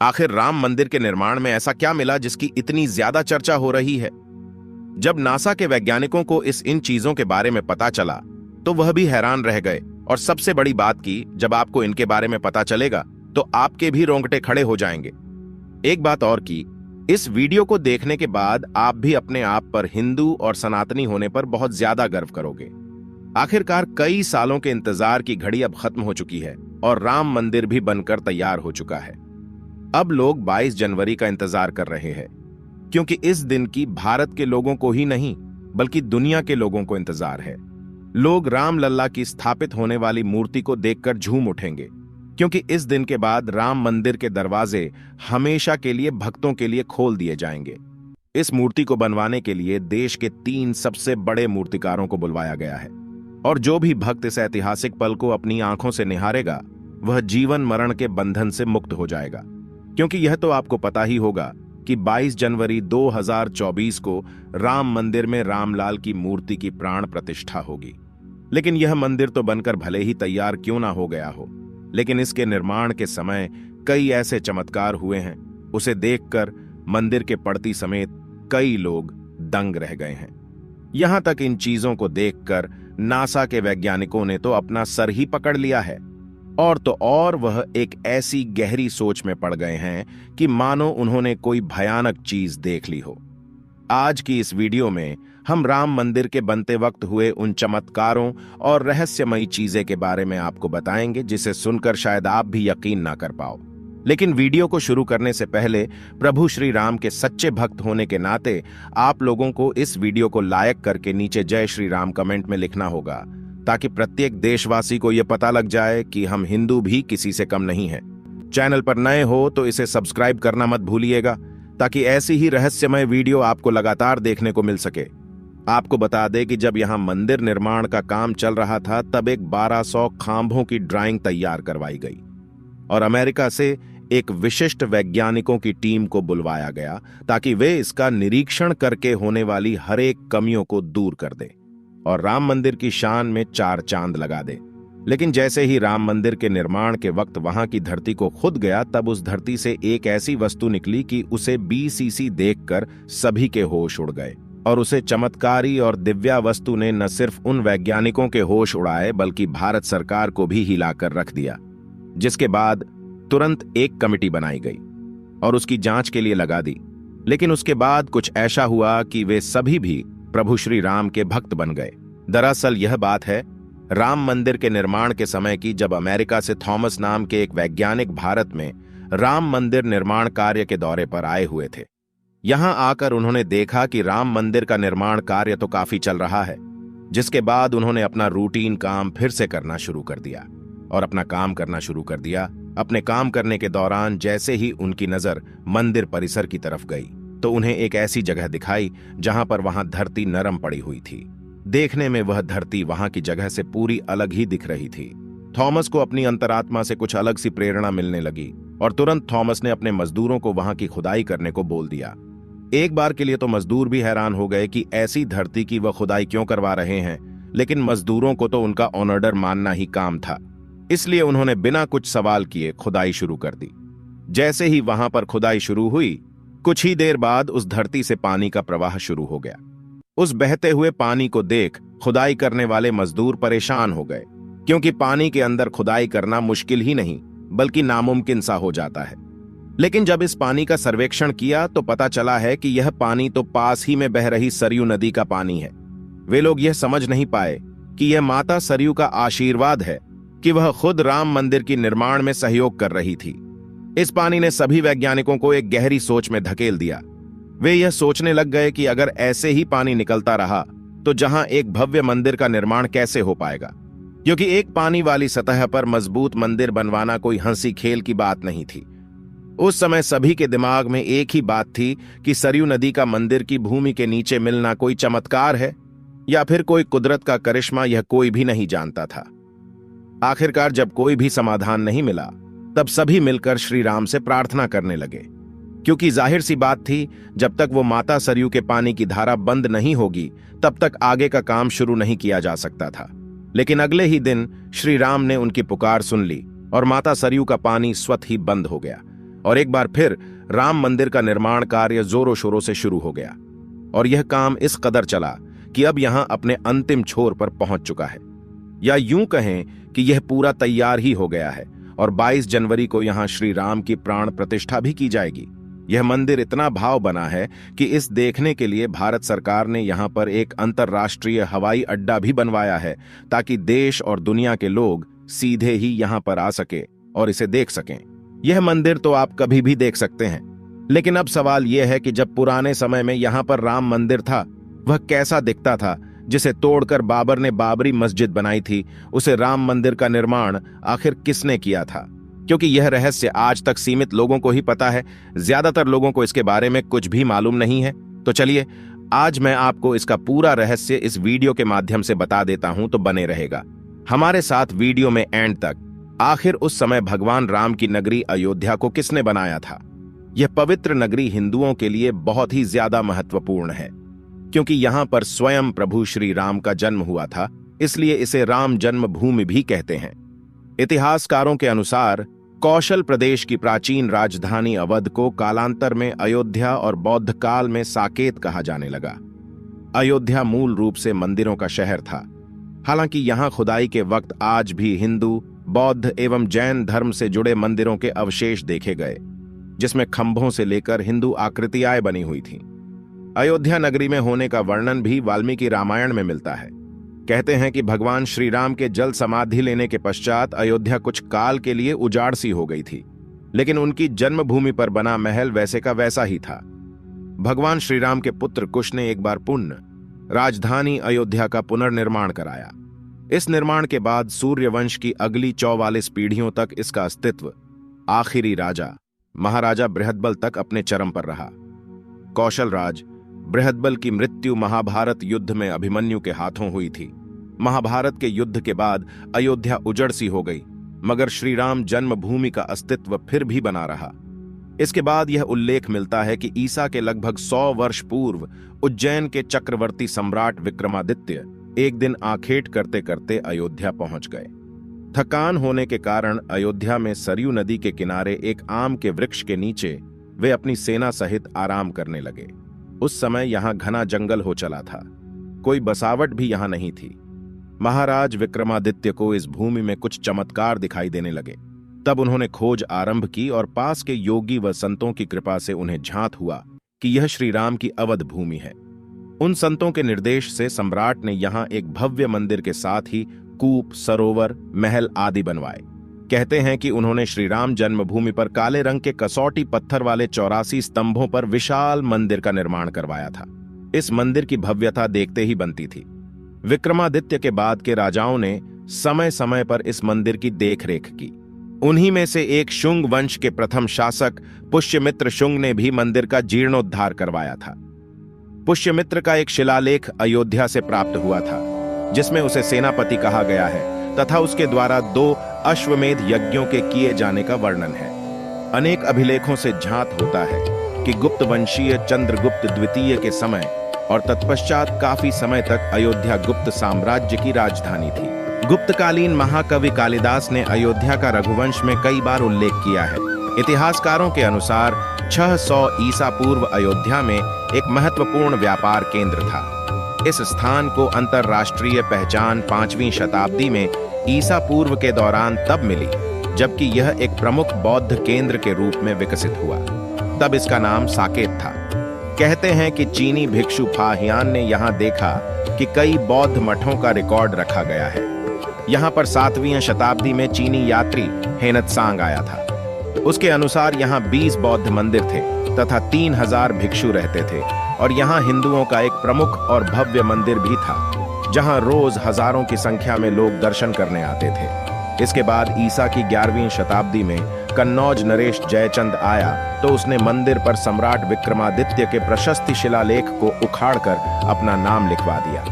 आखिर राम मंदिर के निर्माण में ऐसा क्या मिला जिसकी इतनी ज्यादा चर्चा हो रही है? जब नासा के वैज्ञानिकों को इन चीजों के बारे में पता चला तो वह भी हैरान रह गए। और सबसे बड़ी बात की, जब आपको इनके बारे में पता चलेगा तो आपके भी रोंगटे खड़े हो जाएंगे। एक बात और की, इस वीडियो को देखने के बाद आप भी अपने आप पर हिंदू और सनातनी होने पर बहुत ज्यादा गर्व करोगे। आखिरकार कई सालों के इंतजार की घड़ी अब खत्म हो चुकी है और राम मंदिर भी बनकर तैयार हो चुका है। अब लोग 22 जनवरी का इंतजार कर रहे हैं, क्योंकि इस दिन की भारत के लोगों को ही नहीं बल्कि दुनिया के लोगों को इंतजार है। लोग राम लल्ला की स्थापित होने वाली मूर्ति को देखकर झूम उठेंगे, क्योंकि इस दिन के बाद राम मंदिर के दरवाजे हमेशा के लिए भक्तों के लिए खोल दिए जाएंगे। इस मूर्ति को बनवाने के लिए देश के 3 सबसे बड़े मूर्तिकारों को बुलवाया गया है, और जो भी भक्त इस ऐतिहासिक पल को अपनी आंखों से निहारेगा वह जीवन मरण के बंधन से मुक्त हो जाएगा। क्योंकि यह तो आपको पता ही होगा कि 22 जनवरी 2024 को राम मंदिर में रामलाल की मूर्ति की प्राण प्रतिष्ठा होगी। लेकिन यह मंदिर तो बनकर भले ही तैयार क्यों ना हो गया हो, लेकिन इसके निर्माण के समय कई ऐसे चमत्कार हुए हैं, उसे देखकर मंदिर के पड़ती समेत कई लोग दंग रह गए हैं। यहां तक इन चीजों को देखकर नासा के वैज्ञानिकों ने तो अपना सर ही पकड़ लिया है, और तो और वह एक ऐसी गहरी सोच में पड़ गए हैं कि मानो उन्होंने कोई भयानक चीज देख ली हो। आज की इस वीडियो में हम राम मंदिर के बनते वक्त हुए उन चमत्कारों और रहस्यमयी चीजें के बारे में आपको बताएंगे, जिसे सुनकर शायद आप भी यकीन ना कर पाओ। लेकिन वीडियो को शुरू करने से पहले प्रभु श्री राम के सच्चे भक्त होने के नाते आप लोगों को इस वीडियो को लाइक करके नीचे जय श्री राम कमेंट में लिखना होगा, ताकि प्रत्येक देशवासी को यह पता लग जाए कि हम हिंदू भी किसी से कम नहीं हैं। चैनल पर नए हो तो इसे सब्सक्राइब करना मत भूलिएगा, ताकि ऐसी ही रहस्यमय वीडियो आपको लगातार देखने को मिल सके। आपको बता दें कि जब यहां मंदिर निर्माण का काम चल रहा था तब एक 1200 खांभों की ड्राइंग तैयार करवाई गई और अमेरिका से एक विशिष्ट वैज्ञानिकों की टीम को बुलवाया गया, ताकि वे इसका निरीक्षण करके होने वाली हर एक कमियों को दूर कर दे और राम मंदिर की शान में 4 चांद लगा दे। लेकिन जैसे ही राम मंदिर के निर्माण के वक्त वहां की धरती को खुद गया, तब उस धरती से एक ऐसी वस्तु निकली कि उसे BCC देखकर सभी के होश उड़ गए। और उसे चमत्कारी और दिव्या वस्तु ने न सिर्फ उन वैज्ञानिकों के होश उड़ाए बल्कि भारत सरकार को भी हिलाकर रख दिया। जिसके बाद तुरंत एक कमेटी बनाई गई और उसकी जांच के लिए लगा दी। लेकिन उसके बाद कुछ ऐसा हुआ कि वे सभी भी प्रभु श्री राम के भक्त बन गए। दरअसल यह बात है राम मंदिर के निर्माण के समय की, जब अमेरिका से थॉमस नाम के एक वैज्ञानिक भारत में राम मंदिर निर्माण कार्य के दौरे पर आए हुए थे। यहां आकर उन्होंने देखा कि राम मंदिर का निर्माण कार्य तो काफी चल रहा है, जिसके बाद उन्होंने अपना रूटीन काम फिर से करना शुरू कर दिया और अपना काम करना शुरू कर दिया। अपने काम करने के दौरान जैसे ही उनकी नजर मंदिर परिसर की तरफ गई तो उन्हें एक ऐसी जगह दिखाई जहां पर वहां धरती नरम पड़ी हुई थी। देखने में वह धरती वहां की जगह से पूरी अलग ही दिख रही थी। थॉमस को अपनी अंतरात्मा से कुछ अलग सी प्रेरणा मिलने लगी और तुरंत थॉमस ने अपने मजदूरों को वहां की खुदाई करने को बोल दिया। एक बार के लिए तो मजदूर भी हैरान हो गए कि ऐसी धरती की वह खुदाई क्यों करवा रहे हैं, लेकिन मजदूरों को तो उनका ऑर्डर मानना ही काम था, इसलिए उन्होंने बिना कुछ सवाल किए खुदाई शुरू कर दी। जैसे ही वहां पर खुदाई शुरू हुई, कुछ ही देर बाद उस धरती से पानी का प्रवाह शुरू हो गया। उस बहते हुए पानी को देख खुदाई करने वाले मजदूर परेशान हो गए, क्योंकि पानी के अंदर खुदाई करना मुश्किल ही नहीं बल्कि नामुमकिन सा हो जाता है। लेकिन जब इस पानी का सर्वेक्षण किया तो पता चला है कि यह पानी तो पास ही में बह रही सरयू नदी का पानी है। वे लोग यह समझ नहीं पाए कि यह माता सरयू का आशीर्वाद है कि वह खुद राम मंदिर की निर्माण में सहयोग कर रही थी। इस पानी ने सभी वैज्ञानिकों को एक गहरी सोच में धकेल दिया। वे यह सोचने लग गए कि अगर ऐसे ही पानी निकलता रहा तो जहां एक भव्य मंदिर का निर्माण कैसे हो पाएगा, क्योंकि एक पानी वाली सतह पर मजबूत मंदिर बनवाना कोई हंसी खेल की बात नहीं थी। उस समय सभी के दिमाग में एक ही बात थी कि सरयू नदी का मंदिर की भूमि के नीचे मिलना कोई चमत्कार है या फिर कोई कुदरत का करिश्मा, यह कोई भी नहीं जानता था। आखिरकार जब कोई भी समाधान नहीं मिला तब सभी मिलकर श्री राम से प्रार्थना करने लगे, क्योंकि जाहिर सी बात थी जब तक वो माता सरयू के पानी की धारा बंद नहीं होगी तब तक आगे का काम शुरू नहीं किया जा सकता था। लेकिन अगले ही दिन श्री राम ने उनकी पुकार सुन ली और माता सरयू का पानी स्वतः ही बंद हो गया और एक बार फिर राम मंदिर का निर्माण कार्य जोरों शोरों से शुरू हो गया और यह काम इस कदर चला कि अब यहां अपने अंतिम छोर पर पहुंच चुका है, या यूं कहें कि यह पूरा तैयार ही हो गया है और 22 जनवरी को यहां श्री राम की प्राण प्रतिष्ठा भी की जाएगी। यह मंदिर इतना भाव बना है कि इस देखने के लिए भारत सरकार ने यहां पर एक अंतर्राष्ट्रीय हवाई अड्डा भी बनवाया है ताकि देश और दुनिया के लोग सीधे ही यहां पर आ सके और इसे देख सकें। यह मंदिर तो आप कभी भी देख सकते हैं, लेकिन अब सवाल यह है कि जब पुराने समय में यहां पर राम मंदिर था वह कैसा दिखता था, जिसे तोड़कर बाबर ने बाबरी मस्जिद बनाई थी। उसे राम मंदिर का निर्माण आखिर किसने किया था? क्योंकि यह रहस्य आज तक सीमित लोगों को ही पता है, ज्यादातर लोगों को इसके बारे में कुछ भी मालूम नहीं है। तो चलिए आज मैं आपको इसका पूरा रहस्य इस वीडियो के माध्यम से बता देता हूं, तो बने रहेगा हमारे साथ वीडियो में एंड तक। आखिर उस समय भगवान राम की नगरी अयोध्या को किसने बनाया था? यह पवित्र नगरी हिंदुओं के लिए बहुत ही ज्यादा महत्वपूर्ण है, क्योंकि यहां पर स्वयं प्रभु श्री राम का जन्म हुआ था, इसलिए इसे राम जन्मभूमि भी कहते हैं। इतिहासकारों के अनुसार कौशल प्रदेश की प्राचीन राजधानी अवध को कालांतर में अयोध्या और बौद्ध काल में साकेत कहा जाने लगा। अयोध्या मूल रूप से मंदिरों का शहर था। हालांकि यहां खुदाई के वक्त आज भी हिंदू, बौद्ध एवं जैन धर्म से जुड़े मंदिरों के अवशेष देखे गए, जिसमें खंभों से लेकर हिंदू आकृतियां बनी हुई थीं। अयोध्या नगरी में होने का वर्णन भी वाल्मीकि रामायण में मिलता है। कहते हैं कि भगवान श्री राम के जल समाधि लेने के पश्चात अयोध्या कुछ काल के लिए उजाड़ सी हो गई थी, लेकिन उनकी जन्मभूमि पर बना महल वैसे का वैसा ही था। भगवान श्री राम के पुत्र कुश ने एक बार पुण्य राजधानी अयोध्या का पुनर्निर्माण कराया। इस निर्माण के बाद सूर्यवंश की अगली 44 पीढ़ियों तक इसका अस्तित्व आखिरी राजा महाराजा बृहदबल तक अपने चरम पर रहा। कौशल राज बृहदबल की मृत्यु महाभारत युद्ध में अभिमन्यु के हाथों हुई थी। महाभारत के युद्ध के बाद अयोध्या उजड़ सी हो गई, मगर श्री राम जन्मभूमि का अस्तित्व फिर भी बना रहा। इसके बाद यह उल्लेख मिलता है कि ईसा के लगभग 100 वर्ष पूर्व उज्जैन के चक्रवर्ती सम्राट विक्रमादित्य एक दिन आखेट करते करते अयोध्या पहुंच गए। थकान होने के कारण अयोध्या में सरयू नदी के किनारे एक आम के वृक्ष के नीचे वे अपनी सेना सहित आराम करने लगे। उस समय यहां घना जंगल हो चला था, कोई बसावट भी यहां नहीं थी। महाराज विक्रमादित्य को इस भूमि में कुछ चमत्कार दिखाई देने लगे। तब उन्होंने खोज आरंभ की और पास के योगी व संतों की कृपा से उन्हें झांत हुआ कि यह श्री राम की अवध भूमि है। उन संतों के निर्देश से सम्राट ने यहां एक भव्य मंदिर के साथ ही कूप, सरोवर, महल आदि बनवाए। कहते हैं कि उन्होंने श्री राम जन्मभूमि पर काले रंग के कसौटी पत्थर वाले 84 स्तंभों पर विशाल मंदिर का निर्माण करवाया था। इस मंदिर की भव्यता देखते ही बनती थी। विक्रमादित्य के बाद के राजाओं ने समय समय पर इस मंदिर की देखरेख की। उन्हीं में से एक शुंग वंश के प्रथम शासक पुष्यमित्र शुंग ने भी मंदिर का जीर्णोद्धार करवाया था। पुष्यमित्र का एक शिलालेख अयोध्या से प्राप्त हुआ था, जिसमें उसे सेनापति कहा गया है तथा उसके द्वारा 2 अश्वमेध यज्ञों के किए जाने का वर्णन है। अनेक अभिलेखों से झांत होता है कि गुप्त वंशीय चंद्रगुप्त द्वितीय के समय और तत्पश्चात काफी समय तक अयोध्या गुप्त साम्राज्य की राजधानी थी। गुप्तकालीन महाकवि कालिदास ने अयोध्या का रघुवंश में कई बार उल्लेख किया है। इतिहासकारों के अनुसार 600 ईसा पूर्व अयोध्या में एक महत्वपूर्ण व्यापार केंद्र था। इस स्थान को अंतर्राष्ट्रीय पहचान 5वीं शताब्दी में ईसा पूर्व के दौरान तब मिली जबकि यह एक प्रमुख बौद्ध केंद्र के रूप में विकसित हुआ। तब इसका नाम साकेत था। कहते हैं कि चीनी भिक्षु फाहियान ने यहाँ देखा कि कई बौद्ध मठों का रिकॉर्ड रखा गया है। यहाँ पर 7वीं शताब्दी में चीनी यात्री हेनत्सांग आया था। उसके अनुसार यहाँ 20 बौद्ध मंदिर थे तथा 3000 भिक्षु रहते थे और यहाँ हिंदुओं का एक प्रमुख और भव्य मंदिर भी था, जहाँ रोज हजारों की संख्या में लोग दर्शन करने आते थे। इसके बाद ईसा की 11वीं शताब्दी में कन्नौज नरेश जयचंद आया तो उसने मंदिर पर सम्राट विक्रमादित्य के प्रशस्ति शिलालेख को उखाड़कर अपना नाम लिखवा दिया।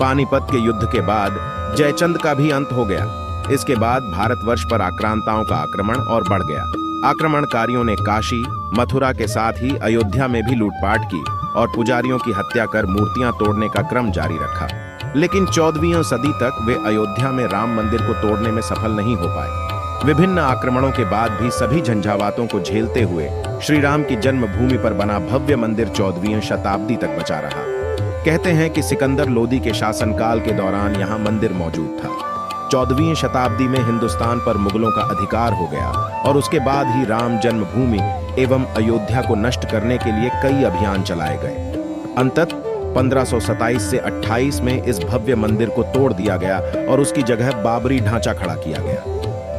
पानीपत के युद्ध के बाद जयचंद का भी अंत हो गया। इसके बाद भारतवर्ष पर आक्रांताओं का आक्रमण और बढ़ गया। आक्रमणकारियों ने काशी, मथुरा के साथ ही अयोध्या में भी लूटपाट की और पुजारियों की हत्या कर मूर्तियां तोड़ने का क्रम जारी रखा। लेकिन 14वीं सदी तक वे अयोध्या में राम मंदिर को तोड़ने में सफल नहीं हो पाए। विभिन्न आक्रमणों के बाद भी सभी झंझावातों को झेलते हुए श्री राम की जन्मभूमि पर बना भव्य मंदिर 14वीं शताब्दी तक बचा रहा। कहते हैं कि सिकंदर लोदी के शासनकाल के दौरान यहाँ मंदिर मौजूद था। 14वीं शताब्दी में हिंदुस्तान पर मुगलों का अधिकार हो गया और उसके बाद ही राम जन्मभूमि एवं अयोध्या को नष्ट करने के लिए कई अभियान चलाए गए। अंततः 1527 से 28 में इस भव्य मंदिर को तोड़ दिया गया और उसकी जगह बाबरी ढांचा खड़ा किया गया।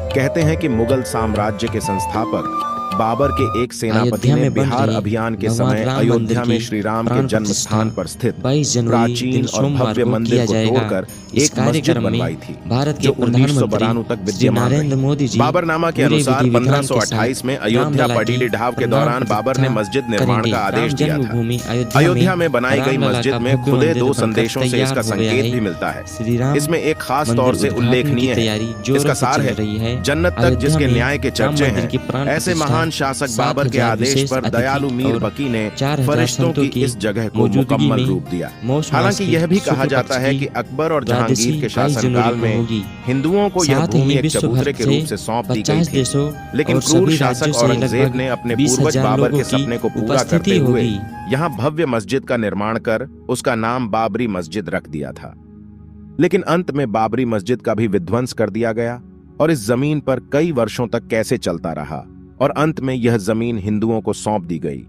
कहते हैं कि मुगल साम्राज्य के संस्थापक बाबर के एक सेनापति ने बिहार अभियान के समय अयोध्या में श्री राम के जन्म स्थान पर स्थित प्राचीन और भव्य मंदिर को तोड़कर एक मस्जिद बनवाई थी, जो 1992 तक विद्यमान रही। बाबरनामा के अनुसार 1528 में अयोध्या पडीली ढाव के दौरान बाबर ने मस्जिद निर्माण का आदेश दिया था। अयोध्या में बनाई गई मस्जिद में खुदे 2 संदेशों से इसका संकेत भी मिलता है। इसमें एक खास तौर से उल्लेखनीय है। इसका सार है, जन्नत तक जिसके न्याय के चर्चे हैं, ऐसे महान शासक बाबर के आदेश पर दयालु मीर बकी ने फरिश्तों की इस जगह को मुकम्मल रूप दिया। हालांकि यह भी कहा जाता है कि अकबर और जहांगीर के शासनकाल में हिंदुओं को यह भूमि एक चबूतरे के रूप से सौंप दी गई थी, लेकिन क्रूर शासक औरंगजेब ने अपने पूर्वज बाबर के सपने को पूरा करते हुए यहाँ भव्य मस्जिद का निर्माण कर उसका नाम बाबरी मस्जिद रख दिया था। लेकिन अंत में बाबरी मस्जिद का भी विध्वंस कर दिया गया और इस जमीन पर कई वर्षों तक कैसे चलता रहा और अंत में यह जमीन हिंदुओं को सौंप दी गई,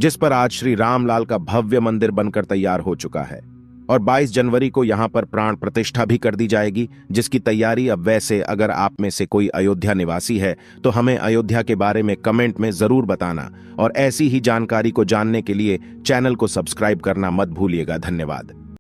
जिस पर आज श्री रामलाल का भव्य मंदिर बनकर तैयार हो चुका है। और 22 जनवरी को यहां पर प्राण प्रतिष्ठा भी कर दी जाएगी, जिसकी तैयारी अब वैसे अगर आप में से कोई अयोध्या निवासी है तो हमें अयोध्या के बारे में कमेंट में जरूर बताना और ऐसी ही जानकारी को जानने के लिए चैनल को सब्सक्राइब करना मत भूलिएगा। धन्यवाद।